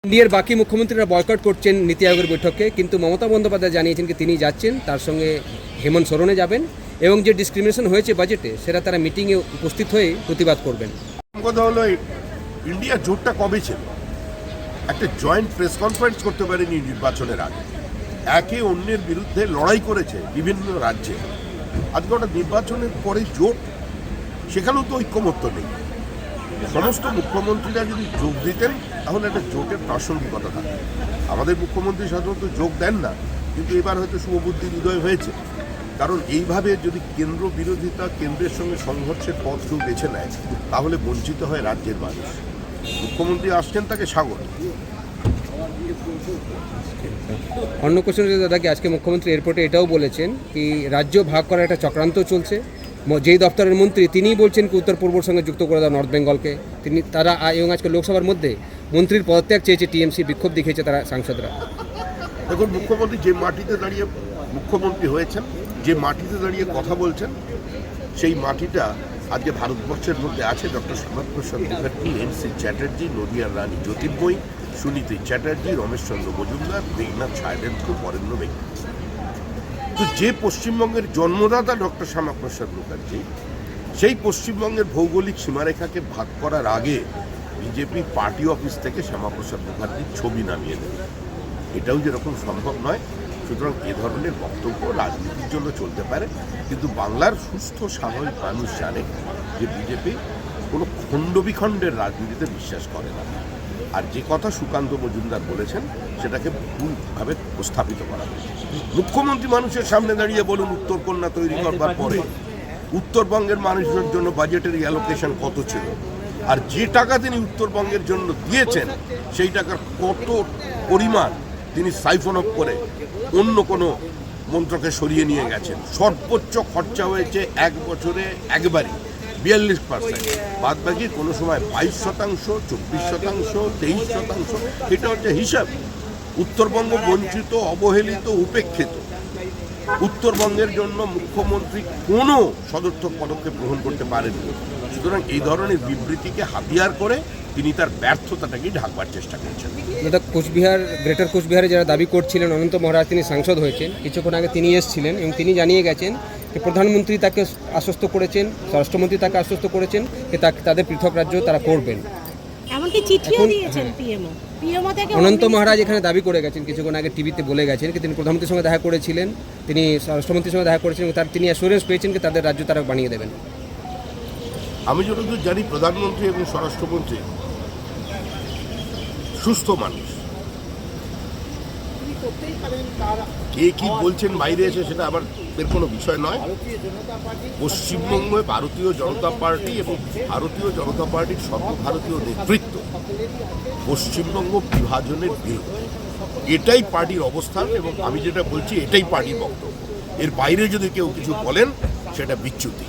ইন্ডিয়ার বাকি মুখ্যমন্ত্রীরা বয়কট করছেন নীতি আয়োগের বৈঠকে, কিন্তু মমতা বন্দ্যোপাধ্যায় জানিয়েছেন কি তিনি যাচ্ছেন, তার সঙ্গে হেমন্ত সোরেনে যাবেন এবং যে ডিসক্রিমিনেশন হয়েছে বাজেটে সেটা তারা মিটিংয়ে উপস্থিত হয়ে প্রতিবাদ করবেন। কথা হলো ইন্ডিয়া জোটটা কবে ছিল? একটা জয়েন্ট প্রেস কনফারেন্স করতে পারেনি নির্বাচনের আগে, একে অন্যের বিরুদ্ধে লড়াই করেছে বিভিন্ন রাজ্যে। আজকে ওটা নির্বাচনের পরে জোট, সেখানেও তো ঐক্যমত্য নেই। সমস্ত মুখ্যমন্ত্রীরা যদি যোগ দিতেন তাহলে একটা জোটের প্রাসঙ্গিকতা থাকে। আমাদের মুখ্যমন্ত্রী সাধারণত যোগ দেন না, কিন্তু এবার হয়তো শুভবুদ্ধির উদয় হয়েছে। কারণ এইভাবে যদি কেন্দ্র বিরোধিতা, কেন্দ্রের সঙ্গে সংঘর্ষের পথ কেউ বেছে নেয় তাহলে বঞ্চিত হয় রাজ্যের মানুষ। মুখ্যমন্ত্রী আসছেন, তাকে স্বাগত। অন্য কোশ্চেন দাদাকে আজকে মুখ্যমন্ত্রী এয়ারপোর্টে এটাও বলেছেন কি রাজ্য ভাগ করার একটা চক্রান্ত চলছে। যেই দপ্তরের মন্ত্রী তিনিই বলছেন কি উত্তর পূর্বর সঙ্গে যুক্ত করে দেওয়া নর্থ বেঙ্গলকে। তারা এবং আজকে লোকসভার মধ্যে মন্ত্রীর পদত্যাগ চেয়েছে টিএমসি, বিক্ষোভ দেখিয়েছে তারা সাংসদরা। দেখুন, মুখ্যমন্ত্রী যে মাটিতে দাঁড়িয়ে মুখ্যমন্ত্রী হয়েছেন, যে মাটিতে দাঁড়িয়ে কথা বলছেন, সেই মাটিটা আজকে ভারতবর্ষের মধ্যে আছে। ডক্টর শ্যামাপ্রসাদ মুখার্জি, এন.সি. চ্যাটার্জি, নদিয়ার রানী জ্যোতির্ময়ী, সুনীতি চ্যাটার্জি, রমেশচন্দ্র মজুমদার, মেঘনাথ ছায়াদেন্দ্র, বরেণ্য ব্যক্তি। তো যে পশ্চিমবঙ্গের জন্মদাতা ডক্টর শ্যামাপ্রসাদ মুখার্জি, সেই পশ্চিমবঙ্গের ভৌগোলিক সীমারেখাকে ভাগ করার আগে বিজেপি পার্টি অফিস থেকে শ্যামাপ্রসাদ মুখার্জির ছবি নামিয়ে দেবে, এটাও যেরকম সম্ভব নয়। সুতরাং এ ধরনের বক্তব্য রাজনীতির জন্য চলতে পারে, কিন্তু বাংলার সুস্থ স্বাভাবিক মানুষ জানে যে বিজেপি কোনো খণ্ডবিখণ্ডের রাজনীতিতে বিশ্বাস করে না। আর যে কথা সুকান্ত মজুমদার বলেছেন সেটাকে ভুলভাবে উপস্থাপিত করা হয়েছে। মুখ্যমন্ত্রী মানুষের সামনে দাঁড়িয়ে বলুন উত্তরকন্যা তৈরি করবার পরে উত্তরবঙ্গের মানুষের জন্য বাজেটের অ্যালোকেশন কত ছিল, আর যে টাকা তিনি উত্তরবঙ্গের জন্য দিয়েছেন সেই টাকার কত পরিমাণ তিনি সাইফন অফ করে অন্য কোনো মন্ত্রকে সরিয়ে নিয়ে গেছেন। সর্বোচ্চ খরচা হয়েছে এক বছরে একবারই 42%, বাদ বাকি কোনো সময় 22%, 24%, 23%। এটা হচ্ছে হিসাব। উত্তরবঙ্গ বঞ্চিত, অবহেলিত, উপেক্ষিত। উত্তরবঙ্গের জন্য মুখ্যমন্ত্রী কোনো সদর্থক পদক্ষেপ গ্রহণ করতে পারেননি। সুতরাং এই ধরনের বিবৃতিকে হাতিয়ার করে তিনি তার ব্যর্থতাটাকেই ঢাকবার চেষ্টা করছেন। দাদা, কোচবিহার, গ্রেটার কোচবিহারে যারা দাবি করছিলেন অনন্ত মহারাজ তিনি সাংসদ হয়েছেন, কিছুক্ষণ আগে তিনি এসেছিলেন এবং তিনি জানিয়ে গেছেন যে প্রধানমন্ত্রী তাকে আশ্বস্ত করেছেন, স্বরাষ্ট্রমন্ত্রী তাকে আশ্বস্ত করেছেন যে তাদের পৃথক রাজ্য তারা করবেন। এমনকি চিঠিও দিয়েছেন পিএমও। অনন্ত মহারাজ এখানে দাবি করে গেছেন, কিছুক্ষণ আগে টিভিতে বলে গেছেন কি তিনি প্রধানমন্ত্রীর সঙ্গে দেখা করেছিলেন, তিনি স্বরাষ্ট্রমন্ত্রীর সঙ্গে দেখা করেছিলেন, তিনি অ্যাসুরেন্স পেয়েছেন কি তাদের রাজ্য তারা বানিয়ে দেবেন। আমি যতদূর জানি প্রধানমন্ত্রী এবং স্বরাষ্ট্রমন্ত্রী সুস্থ মানুষ। কে কি বলছেন বাইরে এসে সেটা আবার এর কোনো বিষয় নয়। পশ্চিমবঙ্গে ভারতীয় জনতা পার্টি এবং ভারতীয় জনতা পার্টির সর্বভারতীয় নেতৃত্ব পশ্চিমবঙ্গ বিভাজনের বিরুদ্ধে, এটাই পার্টির অবস্থান এবং আমি যেটা বলছি এটাই পার্টির বক্তব্য। এর বাইরে যদি কেউ কিছু বলেন সেটা বিচ্যুতি।